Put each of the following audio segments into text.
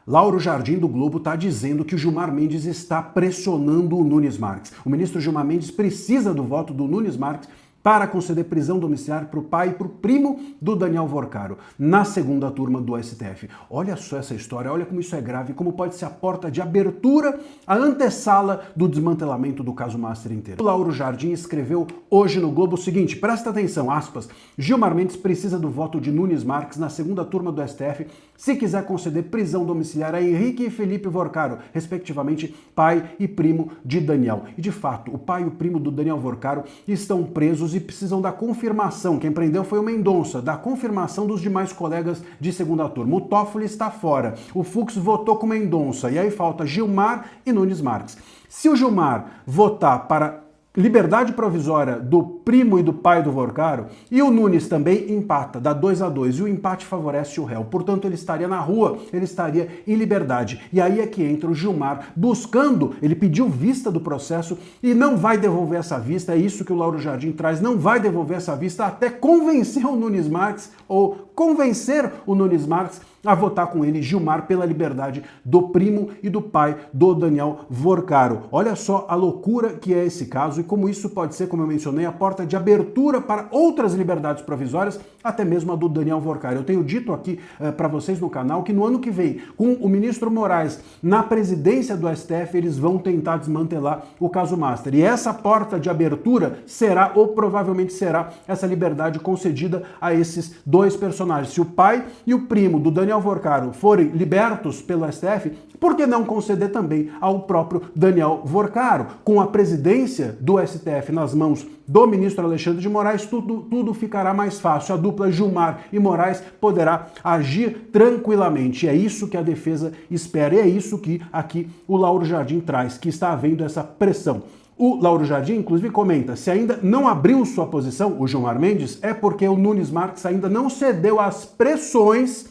Lauro Jardim do Globo está dizendo que o Gilmar Mendes está pressionando o Nunes Marques. O ministro Gilmar Mendes precisa do voto do Nunes Marques para conceder prisão domiciliar para o pai e para o primo do Daniel Vorcaro, na segunda turma do STF. Olha só essa história, olha como isso é grave, como pode ser a porta de abertura, a antessala do desmantelamento do caso Master inteiro. O Lauro Jardim escreveu hoje no Globo o seguinte, presta atenção, aspas, Gilmar Mendes precisa do voto de Nunes Marques na segunda turma do STF se quiser conceder prisão domiciliar a Henrique e Felipe Vorcaro, respectivamente pai e primo de Daniel. E de fato, o pai e o primo do Daniel Vorcaro estão presos e precisam da confirmação, quem prendeu foi o Mendonça, da confirmação dos demais colegas de segunda turma. O Toffoli está fora, o Fux votou com o Mendonça, e aí falta Gilmar e Nunes Marques. Se o Gilmar votar para liberdade provisória do primo e do pai do Vorcaro, e o Nunes também empata, dá 2-2, e o empate favorece o réu. Portanto, ele estaria na rua, ele estaria em liberdade. E aí é que entra o Gilmar buscando, ele pediu vista do processo e não vai devolver essa vista, é isso que o Lauro Jardim traz, não vai devolver essa vista até convencer o Nunes Marques, ou convencer o Nunes Marques a votar com ele, Gilmar, pela liberdade do primo e do pai do Daniel Vorcaro. Olha só a loucura que é esse caso e como isso pode ser, como eu mencionei, a porta de abertura para outras liberdades provisórias, até mesmo a do Daniel Vorcaro. Eu tenho dito aqui para vocês no canal que no ano que vem, com o ministro Moraes na presidência do STF, eles vão tentar desmantelar o caso Master. E essa porta de abertura será, ou provavelmente será, essa liberdade concedida a esses dois personagens. Se o pai e o primo do Daniel Vorcaro forem libertos pelo STF, por que não conceder também ao próprio Daniel Vorcaro? Com a presidência do STF nas mãos do ministro Alexandre de Moraes, tudo ficará mais fácil. A dupla Gilmar e Moraes poderá agir tranquilamente. É isso que a defesa espera e é isso que aqui o Lauro Jardim traz, que está havendo essa pressão. O Lauro Jardim, inclusive, comenta, se ainda não abriu sua posição, o Gilmar Mendes, é porque o Nunes Marques ainda não cedeu às pressões,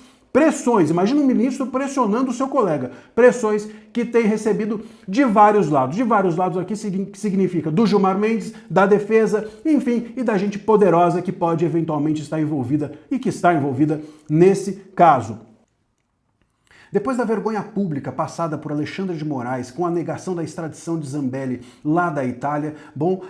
imagina um ministro pressionando o seu colega, pressões que tem recebido de vários lados aqui significa do Gilmar Mendes, da defesa, enfim, e da gente poderosa que pode eventualmente estar envolvida e que está envolvida nesse caso. Depois da vergonha pública passada por Alexandre de Moraes com a negação da extradição de Zambelli lá da Itália, bom,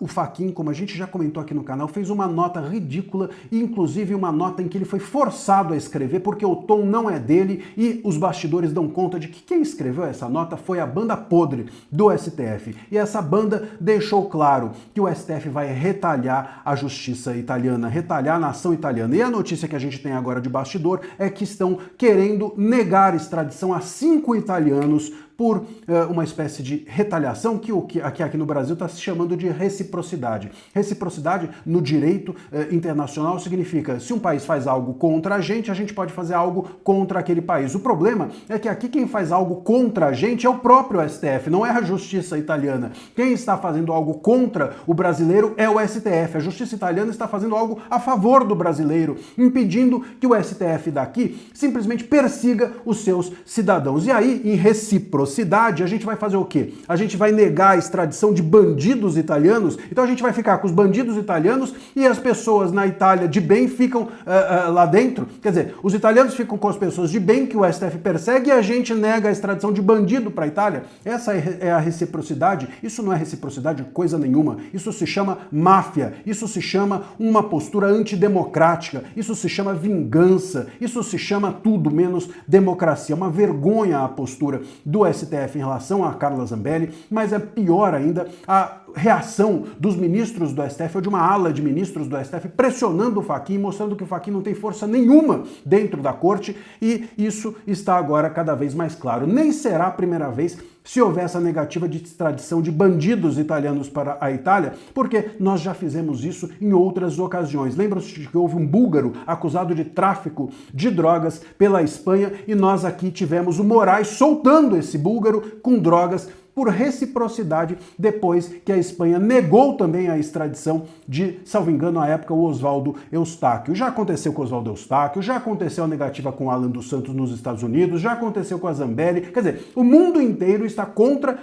o Fachin, como a gente já comentou aqui no canal, fez uma nota ridícula e inclusive uma nota em que ele foi forçado a escrever porque o tom não é dele e os bastidores dão conta de que quem escreveu essa nota foi a banda podre do STF. E essa banda deixou claro que o STF vai retalhar a justiça italiana, retalhar a nação italiana. E a notícia que a gente tem agora de bastidor é que estão querendo negar extradição a 5 italianos por uma espécie de retaliação que aqui no Brasil está se chamando de reciprocidade. Reciprocidade no direito internacional significa se um país faz algo contra a gente pode fazer algo contra aquele país. O problema é que aqui quem faz algo contra a gente é o próprio STF, não é a justiça italiana. Quem está fazendo algo contra o brasileiro é o STF. A justiça italiana está fazendo algo a favor do brasileiro, impedindo que o STF daqui simplesmente persiga os seus cidadãos. E aí, em reciprocidade, a gente vai fazer o quê? A gente vai negar a extradição de bandidos italianos, então a gente vai ficar com os bandidos italianos e as pessoas na Itália de bem ficam lá dentro. Quer dizer, os italianos ficam com as pessoas de bem que o STF persegue e a gente nega a extradição de bandido para a Itália. Essa é a reciprocidade. Isso não é reciprocidade coisa nenhuma. Isso se chama máfia. Isso se chama uma postura antidemocrática. Isso se chama vingança. Isso se chama tudo menos democracia. É uma vergonha a postura do STF em relação a Carla Zambelli, mas é pior ainda a reação dos ministros do STF, ou de uma ala de ministros do STF, pressionando o Fachin, mostrando que o Fachin não tem força nenhuma dentro da corte, e isso está agora cada vez mais claro. Nem será a primeira vez se houver essa negativa de extradição de bandidos italianos para a Itália, porque nós já fizemos isso em outras ocasiões. Lembram-se de que houve um búlgaro acusado de tráfico de drogas pela Espanha e nós aqui tivemos o Moraes soltando esse búlgaro com drogas por reciprocidade, depois que a Espanha negou também a extradição de, salvo engano, à época, o Oswaldo Eustáquio. Já aconteceu com o Oswaldo Eustáquio, já aconteceu a negativa com Alan dos Santos nos Estados Unidos, já aconteceu com a Zambelli. Quer dizer, o mundo inteiro está contra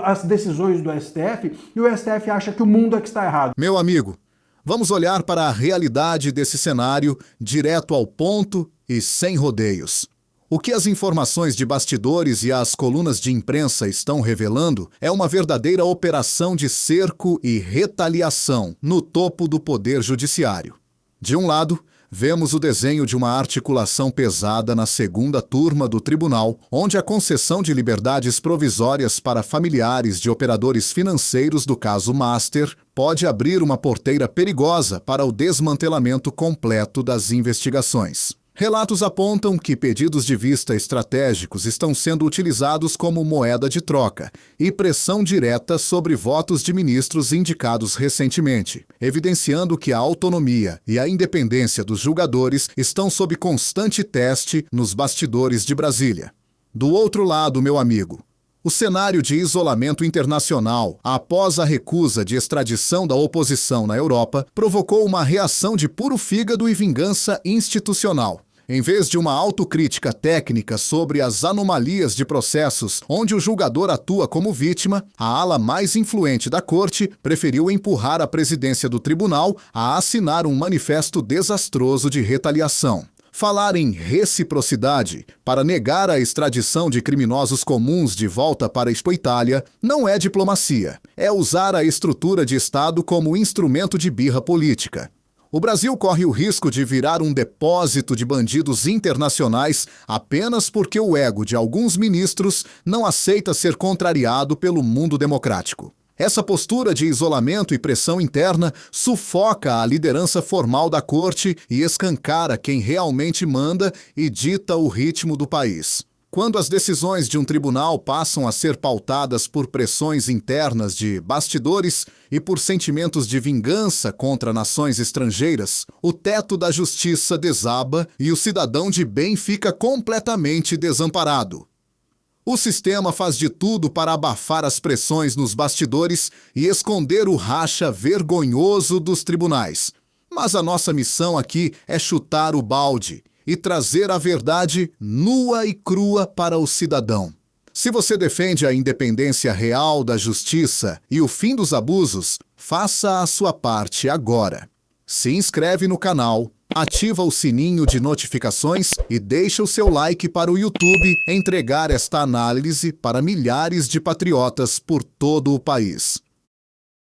as decisões do STF e o STF acha que o mundo é que está errado. Meu amigo, vamos olhar para a realidade desse cenário direto ao ponto e sem rodeios. O que as informações de bastidores e as colunas de imprensa estão revelando é uma verdadeira operação de cerco e retaliação no topo do poder judiciário. De um lado, vemos o desenho de uma articulação pesada na segunda turma do tribunal, onde a concessão de liberdades provisórias para familiares de operadores financeiros do caso Master pode abrir uma porteira perigosa para o desmantelamento completo das investigações. Relatos apontam que pedidos de vista estratégicos estão sendo utilizados como moeda de troca e pressão direta sobre votos de ministros indicados recentemente, evidenciando que a autonomia e a independência dos julgadores estão sob constante teste nos bastidores de Brasília. Do outro lado, meu amigo, o cenário de isolamento internacional após a recusa de extradição da oposição na Europa provocou uma reação de puro fígado e vingança institucional. Em vez de uma autocrítica técnica sobre as anomalias de processos onde o julgador atua como vítima, a ala mais influente da corte preferiu empurrar a presidência do tribunal a assinar um manifesto desastroso de retaliação. Falar em reciprocidade para negar a extradição de criminosos comuns de volta para a Itália não é diplomacia, é usar a estrutura de Estado como instrumento de birra política. O Brasil corre o risco de virar um depósito de bandidos internacionais apenas porque o ego de alguns ministros não aceita ser contrariado pelo mundo democrático. Essa postura de isolamento e pressão interna sufoca a liderança formal da corte e escancara quem realmente manda e dita o ritmo do país. Quando as decisões de um tribunal passam a ser pautadas por pressões internas de bastidores e por sentimentos de vingança contra nações estrangeiras, o teto da justiça desaba e o cidadão de bem fica completamente desamparado. O sistema faz de tudo para abafar as pressões nos bastidores e esconder o racha vergonhoso dos tribunais. Mas a nossa missão aqui é chutar o balde e trazer a verdade nua e crua para o cidadão. Se você defende a independência real da justiça e o fim dos abusos, faça a sua parte agora. Se inscreve no canal, ativa o sininho de notificações e deixa o seu like para o YouTube entregar esta análise para milhares de patriotas por todo o país.